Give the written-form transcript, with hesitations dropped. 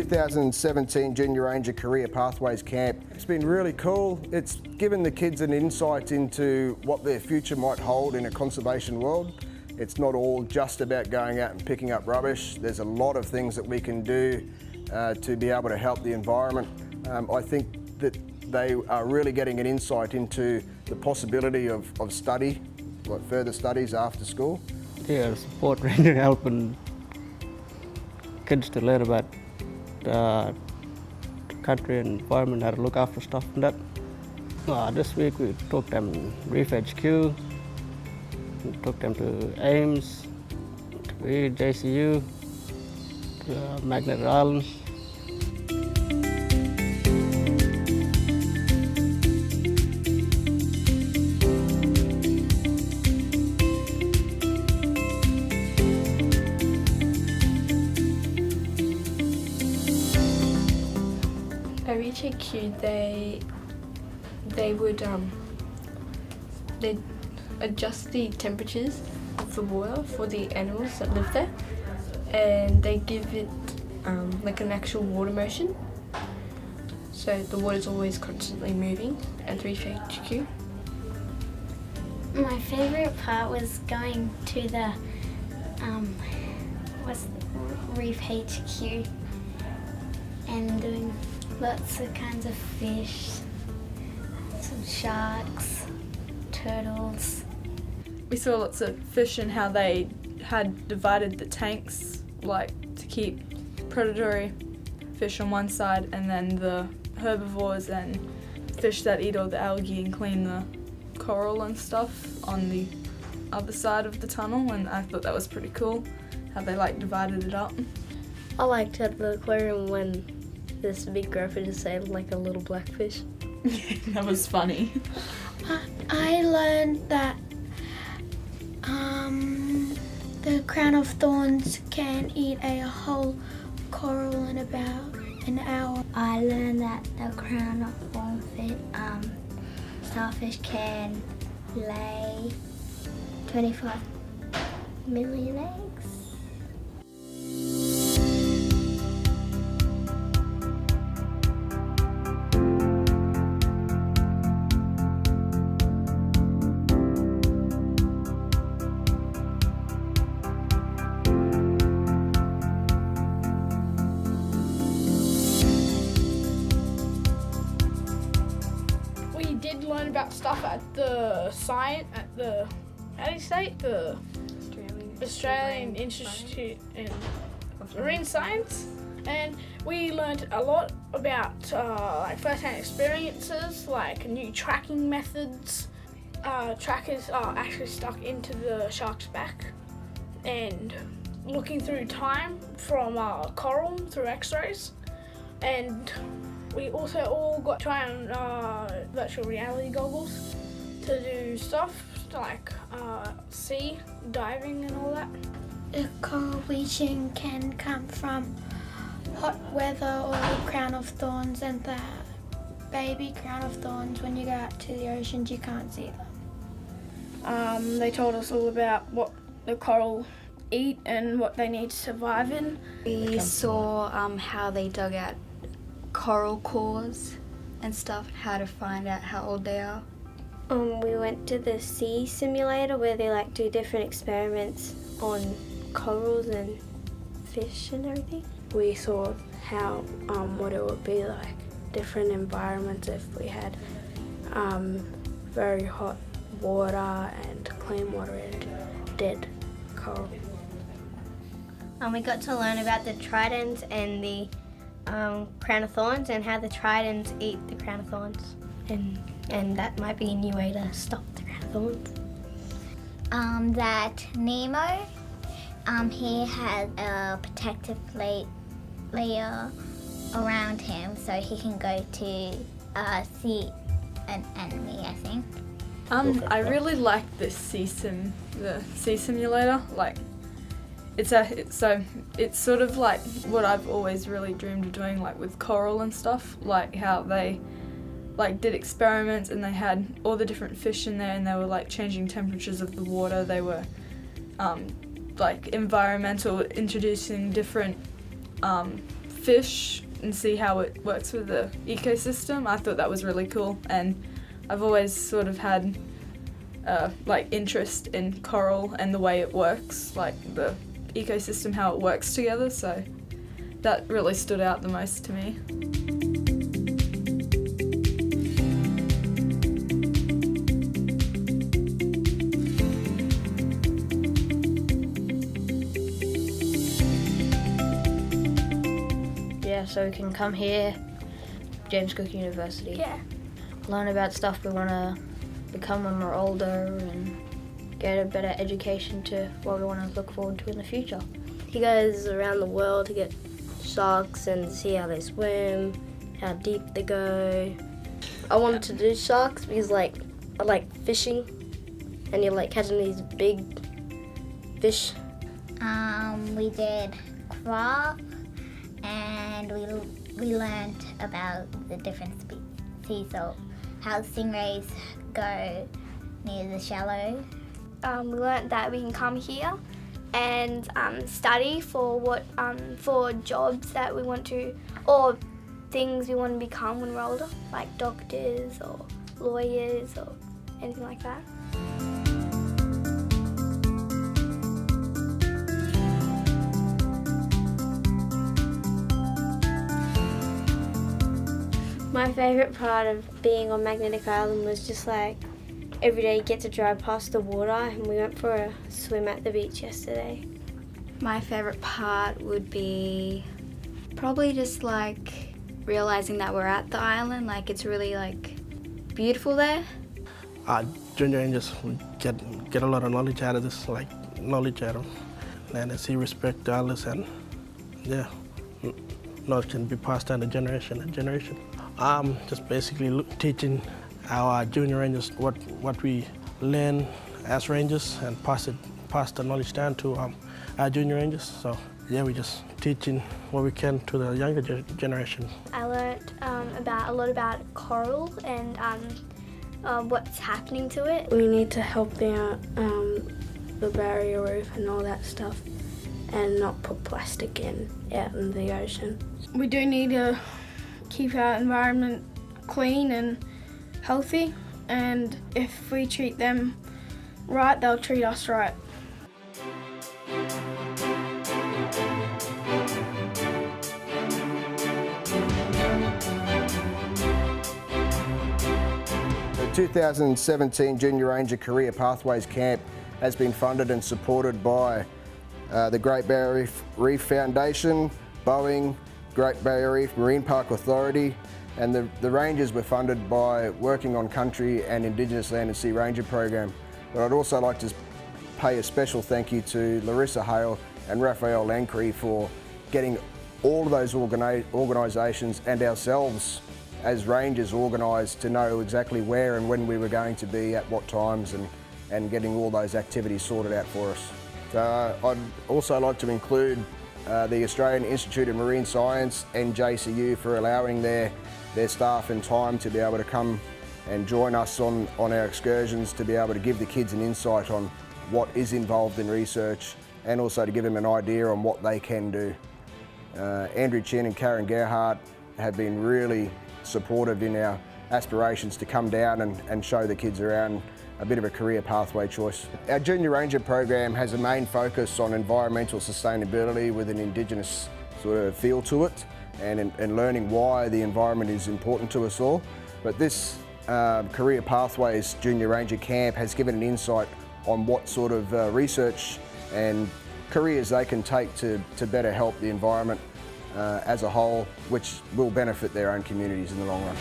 2017 Junior Ranger Career Pathways Camp. It's been really cool. It's given the kids an insight into what their future might hold in a conservation world. It's not all just about going out and picking up rubbish. There's a lot of things that we can do to be able to help the environment. I think that they are really getting an insight into the possibility of study, like further studies after school. Yeah, support ranger helping kids to learn about the country and environment, how to look after stuff and that. This week we took them Reef HQ, we took them to Ames, to JCU, to Magnet Island. At HQ, they would they'd adjust the temperatures of the water for the animals that live there, and they give it like an actual water motion, so the water's always constantly moving at Reef HQ. My favourite part was going to the Reef HQ and doing lots of kinds of fish, some sharks, turtles. We saw lots of fish and how they had divided the tanks, like to keep predatory fish on one side and then the herbivores and fish that eat all the algae and clean the coral and stuff on the other side of the tunnel, and I thought that was pretty cool, how they like divided it up. I liked at the aquarium when this big grouper just sailed like a little blackfish. That was funny. I learned that the crown of thorns can eat a whole coral in about an hour. I learned that the crown of thorns starfish can lay 25 million eggs. Learn about stuff at the Australian Institute in Marine Science, and we learned a lot about like first-hand experiences, like new tracking methods. Trackers are actually stuck into the shark's back, and looking through time from coral through X-rays, and we also all got to try on virtual reality goggles to do stuff like sea diving and all that. The coral bleaching can come from hot weather or the crown of thorns, and the baby crown of thorns, when you go out to the oceans you can't see them. They told us all about what the coral eat and what they need to survive in. We saw how they dug out coral cores and stuff, how to find out how old they are. We went to the sea simulator where they like do different experiments on corals and fish and everything. We saw how what it would be like, different environments if we had very hot water and clean water and dead coral. We got to learn about the tridents and the crown of thorns, and how the tridents eat the crown of thorns, and that might be a new way to stop the crown of thorns. That Nemo, he has a protective layer around him, so he can go to see an enemy, I think. I really like the sea simulator. Like, it's sort of like what I've always really dreamed of doing, like with coral and stuff, like how they like did experiments and they had all the different fish in there and they were like changing temperatures of the water. They were like environmental, introducing different fish and see how it works with the ecosystem. I thought that was really cool, and I've always sort of had interest in coral and the way it works, like the ecosystem, how it works together, so that really stood out the most to me. Yeah, so we can come here, James Cook University, Yeah. learn about stuff we want to become when we're older and get a better education to what we want to look forward to in the future. He goes around the world to get sharks and see how they swim, how deep they go. I wanted to do sharks because I like fishing, and you're catching these big fish. We did craft, and we learned about the different species, so how stingrays go near the shallow. We learnt that we can come here and study for for jobs that we want to, or things we want to become when we're older, like doctors or lawyers or anything like that. My favourite part of being on Magnetic Island was just every day you get to drive past the water, and we went for a swim at the beach yesterday. My favourite part would be probably just realising that we're at the island, it's really beautiful there. Junior Rangers get a lot of knowledge out of this, knowledge out of land and see respect to others, and yeah, knowledge can be passed down to generation and generation. Just basically teaching our junior rangers what we learn as rangers and pass the knowledge down to our junior rangers. So yeah, we're just teaching what we can to the younger generation. I learnt a lot about coral and what's happening to it. We need to help the barrier reef and all that stuff, and not put plastic out in the ocean. We do need to keep our environment clean and healthy, and if we treat them right, they'll treat us right. The 2017 Junior Ranger Career Pathways Camp has been funded and supported by the Great Barrier Reef Foundation, Boeing, Great Barrier Reef Marine Park Authority, and the Rangers were funded by Working on Country and Indigenous Land and Sea Ranger Program. But I'd also like to pay a special thank you to Larissa Hale and Raphael Lancree for getting all of those organisations and ourselves as Rangers organised to know exactly where and when we were going to be at what times, and getting all those activities sorted out for us. So I'd also like to include the Australian Institute of Marine Science and JCU for allowing their staff and time to be able to come and join us on our excursions, to be able to give the kids an insight on what is involved in research, and also to give them an idea on what they can do. Andrew Chin and Karen Gerhardt have been really supportive in our aspirations to come down and show the kids around a bit of a career pathway choice. Our Junior Ranger program has a main focus on environmental sustainability with an Indigenous sort of feel to it, and learning why the environment is important to us all. But this Career Pathways Junior Ranger Camp has given an insight on what sort of research and careers they can take to better help the environment as a whole, which will benefit their own communities in the long run.